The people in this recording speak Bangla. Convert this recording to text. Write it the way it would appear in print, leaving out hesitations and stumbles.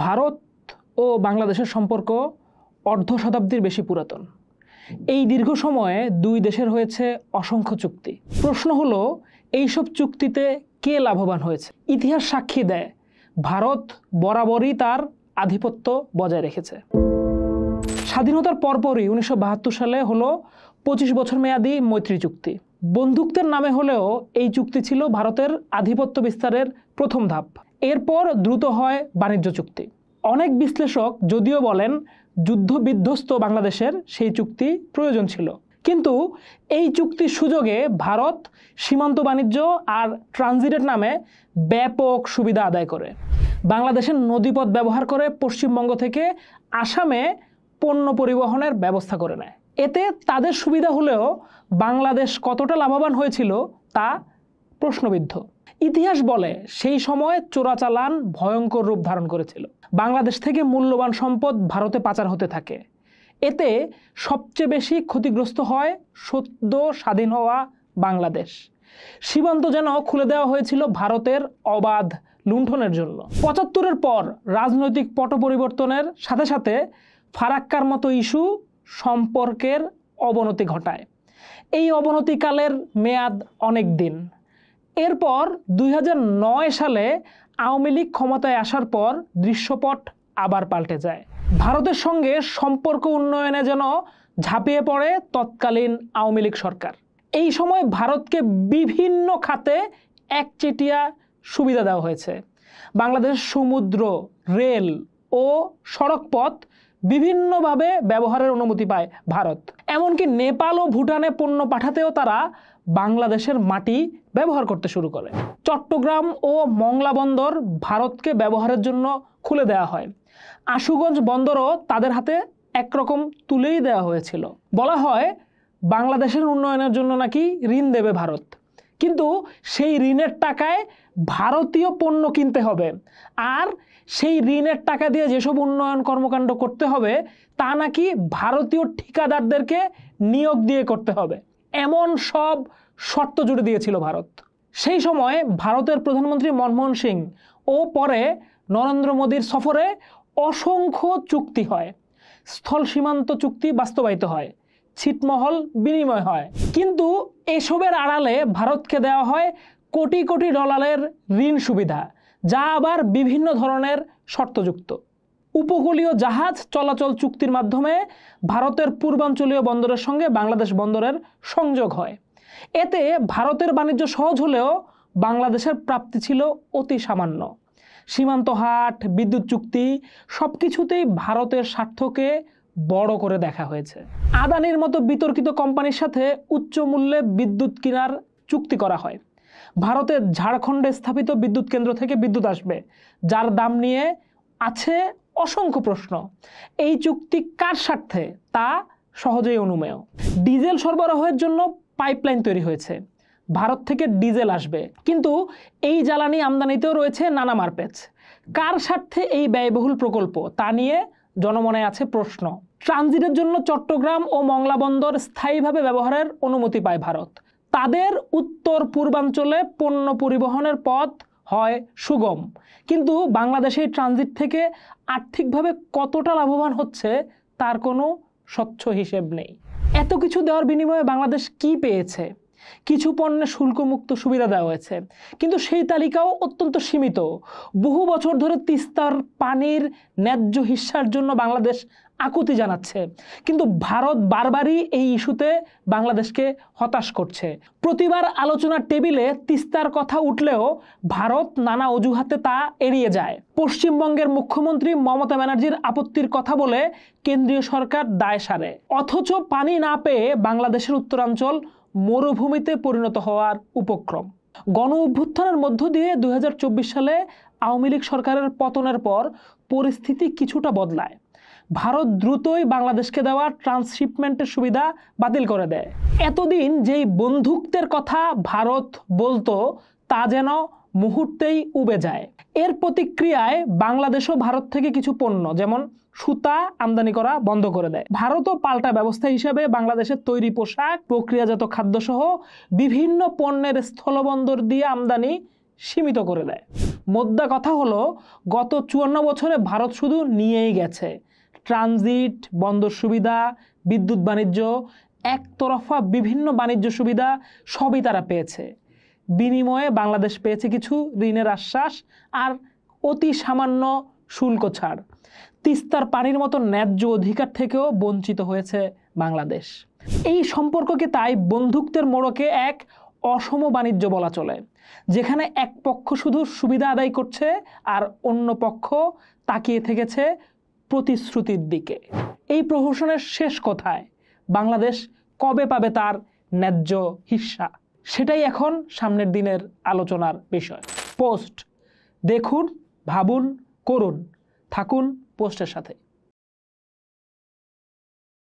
ভারত ও বাংলাদেশের সম্পর্ক অর্ধ শতাব্দীর বেশি পুরাতন। এই দীর্ঘ সময়ে দুই দেশের হয়েছে অসংখ্য চুক্তি। প্রশ্ন হলো, এইসব চুক্তিতে কে লাভবান হয়েছে? ইতিহাস সাক্ষী দেয় ভারত বরাবরই তার আধিপত্য বজায় রেখেছে। স্বাধীনতার পরপরই 1972 সালে হলো 25 বছর মেয়াদী মৈত্রী চুক্তি। বন্ধুত্বের নামে হলেও এই চুক্তি ছিল ভারতের আধিপত্য বিস্তারের প্রথম ধাপ। এরপর দ্রুত হয় বাণিজ্য চুক্তি। অনেক বিশ্লেষক যদিও বলেন যুদ্ধ বিধ্বস্ত বাংলাদেশের সেই চুক্তি প্রয়োজন ছিল, কিন্তু এই চুক্তির সুযোগে ভারত সীমান্ত বাণিজ্য আর ট্রানজিটের নামে ব্যাপক সুবিধা আদায় করে। বাংলাদেশের নদীপথ ব্যবহার করে পশ্চিমবঙ্গ থেকে আসামে পণ্য পরিবহনের ব্যবস্থা করে নেয়। এতে তাদের সুবিধা হলেও বাংলাদেশ কতটা লাভবান হয়েছিল তা প্রশ্নবিদ্ধ। ইতিহাস বলে সেই সময় চোরাচালান ভয়ঙ্কর রূপ ধারণ করেছিল। বাংলাদেশ থেকে মূল্যবান সম্পদ ভারতে পাচার হতে থাকে। এতে সবচেয়ে বেশি ক্ষতিগ্রস্ত হয় সদ্য স্বাধীন হওয়া বাংলাদেশ। সীমান্ত যেন খুলে দেওয়া হয়েছিল ভারতের অবাধ লুণ্ঠনের জন্য। 75-এর পর রাজনৈতিক পট পরিবর্তনের সাথে সাথে ফারাক্কার মতো ইস্যু সম্পর্কের অবনতি ঘটায়। এই অবনতিকালের মেয়াদ অনেক দিন। এরপর 2009 সালে আওয়ামী লীগ ক্ষমতায় আসার পর দৃশ্যপট আবার পাল্টে যায়। ভারতের সঙ্গে সম্পর্ক উন্নয়নে যেন ঝাঁপিয়ে পড়ে তৎকালীন আওয়ামী লীগ সরকার। এই সময় ভারতকে বিভিন্ন খাতে একচেটিয়া সুবিধা দেওয়া হয়েছে। বাংলাদেশ সমুদ্র, রেল ও সড়কপথ বিভিন্নভাবে ব্যবহারের অনুমতি পায় ভারত। এমনকি নেপাল ও ভুটানে পণ্য পাঠাতেও তারা বাংলাদেশের মাটি ব্যবহার করতে শুরু করে। চট্টগ্রাম ও মংলা বন্দর ভারতকে ব্যবহারের জন্য খুলে দেওয়া হয়। আশুগঞ্জ বন্দরও তাদের হাতে একরকম তুলেই দেওয়া হয়েছিল। বলা হয় বাংলাদেশের উন্নয়নের জন্য নাকি ঋণ দেবে ভারত, কিন্তু সেই ঋণের টাকায় ভারতীয় পণ্য কিনতে হবে, আর সেই ঋণের টাকা দিয়ে যেসব উন্নয়ন কর্মকাণ্ড করতে হবে তা নাকি ভারতীয় ঠিকাদারদেরকে নিয়োগ দিয়ে করতে হবে। এমন সব শর্ত জুড়ে দিয়েছিল ভারত। সেই সময় ভারতের প্রধানমন্ত্রী মনমোহন সিং ও পরে নরেন্দ্র মোদীর সফরে অসংখ্য চুক্তি হয়। স্থল সীমান্ত চুক্তি বাস্তবায়িত হয়, ছিটমহল বিনিময় হয়। কিন্তু এসবের আড়ালে ভারতকে দেওয়া হয় কোটি কোটি ডলারের ঋণ সুবিধা, যা আবার বিভিন্ন ধরনের শর্তযুক্ত। উপকূলীয় জাহাজ চলাচল চুক্তির মাধ্যমে ভারতের পূর্বাঞ্চলীয় বন্দরের সঙ্গে বাংলাদেশ বন্দরের সংযোগ হয়। এতে ভারতের বাণিজ্য সহজ হলেও বাংলাদেশের প্রাপ্তি ছিল অতি সামান্য। সীমান্ত হাট, বিদ্যুৎ চুক্তি সব কিছুতেই ভারতের স্বার্থকে বড় করে দেখা হয়েছে। আদানির মতো বিতর্কিত কোম্পানির সাথে উচ্চ মূল্যে বিদ্যুৎ কেনার চুক্তি করা হয়। ভারতের ঝাড়খণ্ডে স্থাপিত বিদ্যুৎ কেন্দ্র থেকে বিদ্যুৎ আসবে, যার দাম নিয়ে আছে অসংখ্য প্রশ্ন। এই চুক্তি কার স্বার্থে তা সহজেই অনুমেয়। ডিজেল সরবরাহের জন্য পাইপলাইন তৈরি হয়েছে, ভারত থেকে ডিজেল আসবে, কিন্তু এই জ্বালানি আমদানিতেও রয়েছে নানা মারপ্যাচ। কার স্বার্থে এই ব্যয়বহুল প্রকল্প তা নিয়ে জনমনে আছে প্রশ্ন। ট্রানজিটের জন্য চট্টগ্রাম ও মংলা বন্দর স্থায়ীভাবে ব্যবহারের অনুমতি পায় ভারত। তাদের উত্তর পূর্বাঞ্চলে পণ্য পরিবহনের পথ হয় সুগম, কিন্তু বাংলাদেশ এই ট্রানজিট থেকে আর্থিকভাবে কতটা লাভবান হচ্ছে তার কোনো স্বচ্ছ হিসেব নেই। এত কিছু দেওয়ার বিনিময়ে বাংলাদেশ কি পেয়েছে? কিছু পণ্যে শুল্কমুক্ত সুবিধা দেওয়া হয়েছে, কিন্তু সেই তালিকাও অত্যন্ত সীমিত। বহু বছর ধরে তিস্তার পানির ন্যায্য হিস্যার জন্য বাংলাদেশ আকুতি জানাচ্ছে, কিন্তু ভারত বারবারই এই ইস্যুতে বাংলাদেশকে হতাশ করছে। প্রতিবার আলোচনার টেবিলে তিস্তার কথা উঠলেও ভারত নানা অজুহাতে তা এড়িয়ে যায়। পশ্চিমবঙ্গের মুখ্যমন্ত্রী মমতা ব্যানার্জির আপত্তির কথা বলে কেন্দ্রীয় সরকার দায় সারে, অথচ পানি না পেয়ে বাংলাদেশের উত্তরাঞ্চল মরুভূমিতে পরিণত হওয়ার উপক্রম। গণ অভ্যুত্থানের মধ্য দিয়ে 2024 সালে আওয়ামী লীগ সরকারের পতনের পর পরিস্থিতি কিছুটা বদলায়। ভারত দ্রুতই বাংলাদেশকে দেওয়া ট্রান্সশিপমেন্টের সুবিধা বাতিল করে দেয়। এতদিন যেই বন্ধুত্বের কথা ভারত বলতো তা যেন মুহূর্তেই উবে যায়। এর প্রতিক্রিয়ায় বাংলাদেশও ভারত থেকে কিছু পণ্য যেমন সুতা আমদানি করা বন্ধ করে দেয়। ভারতও পাল্টা ব্যবস্থা হিসেবে বাংলাদেশের তৈরি পোশাক, প্রক্রিয়াজাত খাদ্যসহ বিভিন্ন পণ্যের স্থলবন্দর দিয়ে আমদানি সীমিত করে দেয়। মোদ্দা কথা হলো, গত 54 বছরে ভারত শুধু নিয়েই গেছে। ট্রানজিট, বন্দর সুবিধা, বিদ্যুৎ বাণিজ্য, একতরফা বিভিন্ন বাণিজ্য সুবিধা সবই তারা পেয়েছে। বিনিময়ে বাংলাদেশ পেয়েছে কিছু ঋণের আশ্বাস আর অতি সামান্য শুল্ক ছাড়। তিস্তার পানির মতো ন্যায্য অধিকার থেকেও বঞ্চিত হয়েছে বাংলাদেশ। এই সম্পর্ককে তাই বন্ধুত্বের মোড়কে এক অসম বাণিজ্য বলা চলে, যেখানে এক পক্ষ শুধু সুবিধা আদায় করছে আর অন্য পক্ষ তাকিয়ে থেকেছে প্রতিশ্রুতির দিকে। এই প্রহসনের শেষ কথায় বাংলাদেশ কবে পাবে তার ন্যায্য হিস্সা, সেটাই এখন সামনের দিনের আলোচনার বিষয়। পোস্ট দেখুন, ভাবুন, করুন, থাকুন পোস্টের সাথে।